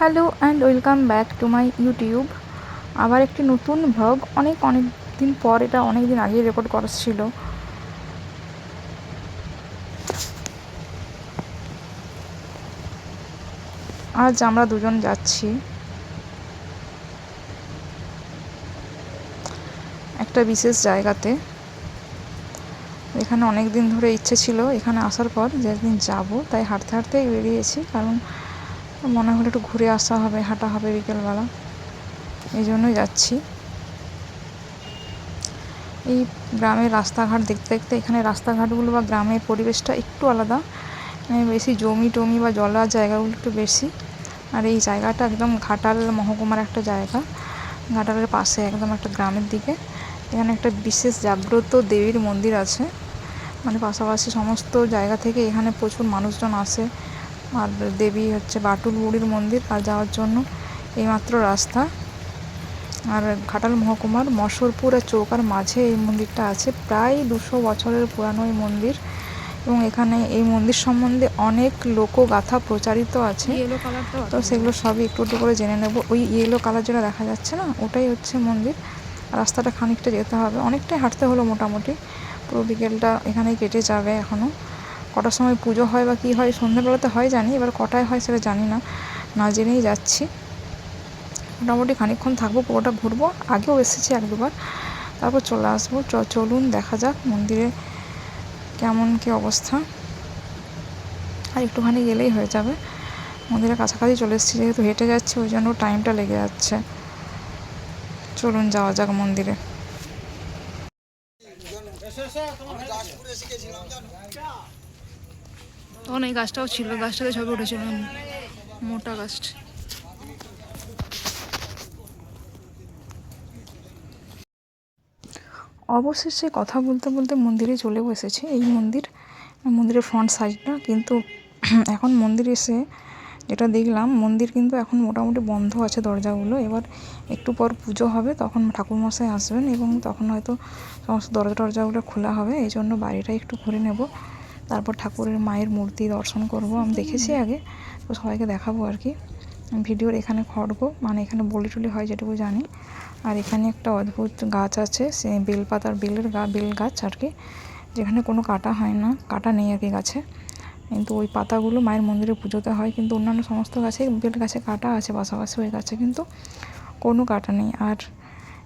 Hello and welcome back to my YouTube. আবার একটি নতুন ভ্লগ। অনেক দিন পর, এটা অনেক দিন আগে রেকর্ড করা ছিল। আজ আমরা দুজন যাচ্ছি একটা বিশেষ জায়গাতে। এখানে অনেক দিন ধরে ইচ্ছে ছিল এখানে আসার পর যে একদিন যাবো, তাই হাঁটতে হাঁটতেই বেরিয়েছি। কারণ মনে হলো একটু ঘুরে আসা হবে, হাঁটা হবে বিকেলবেলা, এই জন্যই যাচ্ছি। এই গ্রামের রাস্তাঘাট দেখতে দেখতে, এখানে রাস্তাঘাটগুলো বা গ্রামের পরিবেশটা একটু আলাদা, বেশি জমি টমি বা জলার জায়গাগুলো একটু বেশি। আর এই জায়গাটা একদম ঘাটাল মহকুমার একটা জায়গা, ঘাটালের পাশে একদম একটা গ্রামের দিকে। এখানে একটা বিশেষ জাগ্রত দেবীর মন্দির আছে, মানে পাশাপাশি সমস্ত জায়গা থেকে এখানে প্রচুর মানুষজন আসে। আর দেবী হচ্ছে বাটুল বুড়ির মন্দির, আর যাওয়ার জন্য এইমাত্র রাস্তা। আর ঘাটাল মহকুমার মশরপুর আর চৌকার মাঝে এই মন্দিরটা আছে। প্রায় 200 বছরের পুরানো এই মন্দির, এবং এখানে এই মন্দির সম্বন্ধে অনেক লোকগাথা প্রচারিত আছে। তো সেগুলো সবই একটু একটু করে জেনে নেব। ওই ইয়েলো কালার যেটা দেখা যাচ্ছে না, ওটাই হচ্ছে মন্দির। রাস্তাটা খানিকটা যেতে হবে, অনেকটাই হাঁটতে হলো মোটামুটি। পুরো বিকেলটা এখানেই কেটে যাবে। এখনও কটার সময় পুজো হয় বা কী হয়, সন্ধ্যেবেলাতে হয় জানি, এবার কটায় হয় সেটা জানি না, না জেনেই যাচ্ছি। মোটামুটি খানিকক্ষণ থাকবো, পুরোটা ঘুরবো। আগেও এসেছি 1-2বার, তারপর চলে আসবো। চলুন দেখা যাক মন্দিরে কেমন কী অবস্থা। আর একটুখানি গেলেই হয়ে যাবে। মন্দিরের কাছাকাছি চলে এসেছি, যেহেতু হেঁটে যাচ্ছি ওই জন্য টাইমটা লেগে যাচ্ছে। চলুন যাওয়া যাক মন্দিরে। তখন এই গাছটাও ছিল, গাছটাতে ছবি উঠেছিল, মোটা গাছটা। অবশেষে কথা বলতে বলতে মন্দিরে চলেও এসেছি। এই মন্দিরের ফ্রন্ট সাইডটা কিন্তু এখন মন্দির এসে যেটা দেখলাম, মন্দির কিন্তু এখন মোটামুটি বন্ধ আছে দরজাগুলো। এবার একটু পর পুজো হবে, তখন ঠাকুরমশাই আসবেন এবং তখন হয়তো সমস্ত দরজাগুলো খোলা হবে। এই জন্য বাড়িটা একটু ঘুরে নেব, তারপর ঠাকুরের মায়ের মূর্তি দর্শন করব। আমি দেখেছি আগে, তো সবাইকে দেখাবো আর কি ভিডিওর। এখানে খড়গো, মানে এখানে বলি টলি হয় যেটুকু জানি। আর এখানে একটা অদ্ভুত গাছ আছে, সে বেলপাতার বেল গাছ আর কি, যেখানে কোনো কাটা হয় না, কাটা নেই আর কি গাছে। কিন্তু ওই পাতাগুলো মায়ের মন্দিরে পুজোতে হয়, কিন্তু অন্যান্য সমস্ত গাছে, বেল গাছে কাটা আছে পাশাপাশি, ওই গাছে কিন্তু কোনো কাটা নেই। আর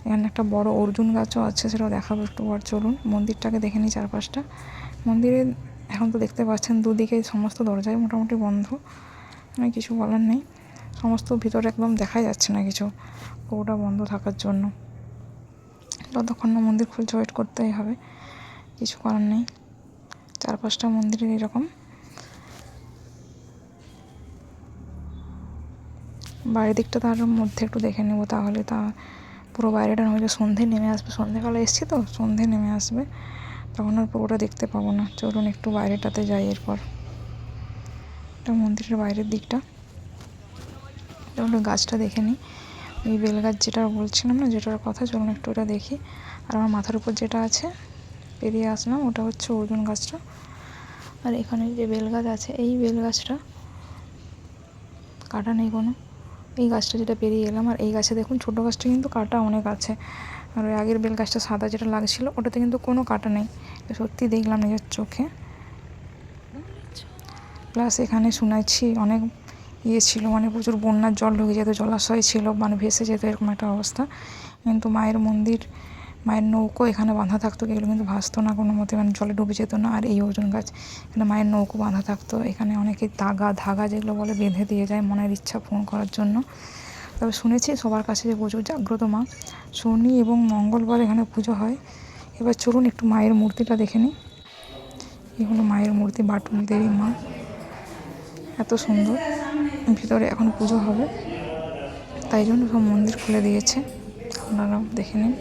এখানে একটা বড় অর্জুন গাছও আছে, সেটাও দেখাবো একটু পর। চলুন মন্দিরটাকে দেখে নিই চারপাশটা। মন্দিরে এখন তো দেখতে পাচ্ছেন দুদিকে সমস্ত দরজাই মোটামুটি বন্ধ, মানে কিছু বলার নেই। সমস্ত ভিতরে একদম দেখাই যাচ্ছে না কিছু, পুরোটা বন্ধ থাকার জন্য। ততক্ষণ না মন্দির খুলছে ওয়েট করতেই হবে, কিছু করার নেই। চারপাশটা মন্দিরের এরকম। বাইরের দিকটা তার মধ্যে একটু দেখে নেব, তাহলে পুরো বাইরেটা নইলে সন্ধে নেমে আসবে। সন্ধেবেলা এসছি তো, সন্ধে নেমে আসবে, তখন আর পুরোটা দেখতে পাবো না। চলুন একটু বাইরেটাতে যাই এরপর। এটা মন্দিরের বাইরের দিকটা। চলুন গাছটা দেখে নিই, ওই বেল গাছ যেটা বলছিলাম না, যেটার কথা, চলুন একটু ওটা দেখি। আর আমার মাথার উপর যেটা আছে, পেরিয়ে আসলাম, ওটা হচ্ছে অর্জুন গাছটা। আর এখানে যে বেল গাছ আছে, এই বেল গাছটা কাটা নেই কোনো। এই গাছটা যেটা পেরিয়ে এলাম, আর এই গাছে দেখুন ছোটো গাছটা কিন্তু কাটা অনেক আছে। আর ওই আগের বেল গাছটা সাদা যেটা লাগছিল, ওটাতে কিন্তু কোনো কাটা নেই। সত্যি দেখলাম নিজের চোখে। প্লাস এখানে শুনেছি অনেক ছিল, মানে প্রচুর বন্যার জল ঢুকে যেত, জলাশয় ছিল, মানে ভেসে যেত, এরকম একটা অবস্থা। কিন্তু মায়ের নৌকো এখানে বাঁধা থাকতো, এগুলো কিন্তু ভাসতো না কোনো মতে, মানে জলে ডুবে যেত না। আর এই অর্জুন গাছ, এখানে মায়ের নৌকো বাঁধা থাকতো। এখানে অনেকে ধাগা যেগুলো বলে বেঁধে দিয়ে যায় মনের ইচ্ছা পূরণ করার জন্য। তবে শুনেছি সবার কাছে যে প্রচুর জাগ্রত মা। শনি এবং মঙ্গলবার এখানে পুজো হয়। এবার চলুন একটু মায়ের মূর্তিটা দেখে নিই। এই হলো মায়ের মূর্তি, বাটুল দেবী মা, এত সুন্দর। ভিতরে এখন পুজো হবে, তাই জন্য সব মন্দির খুলে দিয়েছে, আপনারাও দেখে নিন।